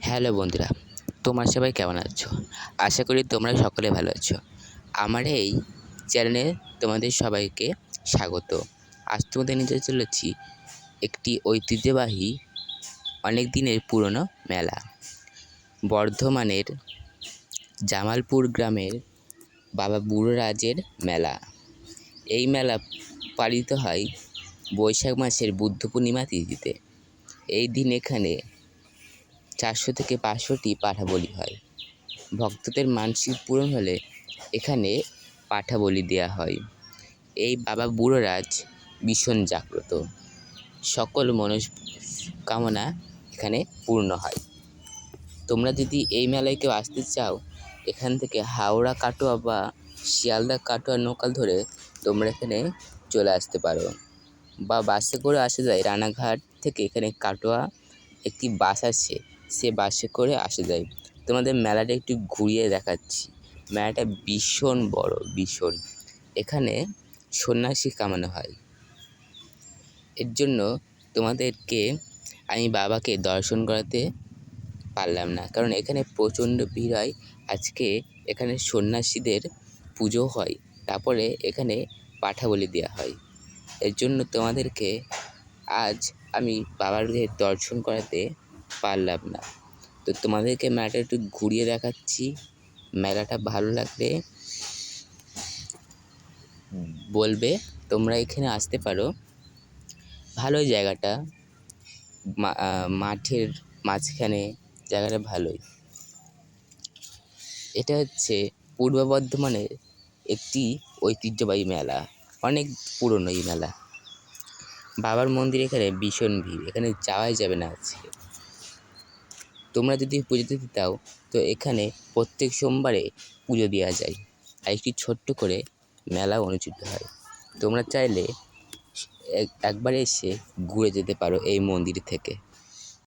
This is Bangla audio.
হ্যালো বন্ধুরা, তোমরা সবাই কেমন আছো? আশা করি তোমরা সকলে ভালো আছো। আমার এই চ্যানেলে তোমাদের সবাইকে স্বাগত। আজ তোমাদের নিতে চলেছি একটি ঐতিহ্যবাহী অনেক দিনের পুরনো মেলা। বর্ধমানের জামালপুর গ্রামের বাবা বুড়োরাজের মেলা। এই মেলা পালিত হয় বৈশাখ মাসের বুদ্ধ পূর্ণিমা তিথিতে। এই দিন এখানে 400 থেকে 500টি পাঠা বলি হয়। ভক্তদের মানসিক পূরণ হলে এখানে পাঠা বলি দেওয়া হয়। এই বাবা বুড়োরাজ ভীষণ জাগ্রত, সকল মনস্কামনা এখানে পূর্ণ হয়। তোমরা যদি এই মেলায় কেউ আসতে চাও, এখান থেকে হাওড়া কাটোয়া বা শিয়ালদা কাটোয়া লোকাল ধরে তোমরা এখানে চলে আসতে পারো, বা বাসে করে আসা যায়। রানাঘাট থেকে এখানে কাটোয়া একটি বাস আছে, সে বাসে করে আসা যায়। তোমাদের মেলাটা একটু ঘুরিয়ে দেখাচ্ছি। মেলাটা ভীষণ বড়, ভীষণ। এখানে সন্ন্যাসী কামানো হয়। এর জন্য তোমাদেরকে আমি বাবাকে দর্শন করাতে পারলাম না, কারণ এখানে প্রচণ্ড ভিড় হয়। আজকে এখানে সন্ন্যাসীদের পুজো হয়, তারপরে এখানে পাঠা বলি দেওয়া হয়। এর জন্য তোমাদেরকে আজ আমি বাবাকে দর্শন করাতে পারলাম না। তো তোমাদেরকে মেলাটা একটু ঘুরিয়ে দেখাচ্ছি। মেলাটা ভালো লাগলে বলবে, তোমরা এখানে আসতে পারো। ভালোই জায়গাটা, মাঠের মাঝখানে, জায়গাটা ভালোই। এটা হচ্ছে পূর্ব বর্ধমানের একটি ঐতিহ্যবাহী মেলা, অনেক পুরনো এই মেলা। বাবার মন্দির এখানে ভীষণ ভিড়, এখানে যাওয়াই যাবে না আজকে। তোমরা যদি পুজো দিতে চাও তো এখানে প্রত্যেক সোমবারে পুজো দেওয়া যায়, আর একটি ছোট্ট করে মেলা অনুষ্ঠিত হয়। তোমরা চাইলে একবার এসে ঘুরে যেতে পারো এই মন্দির থেকে।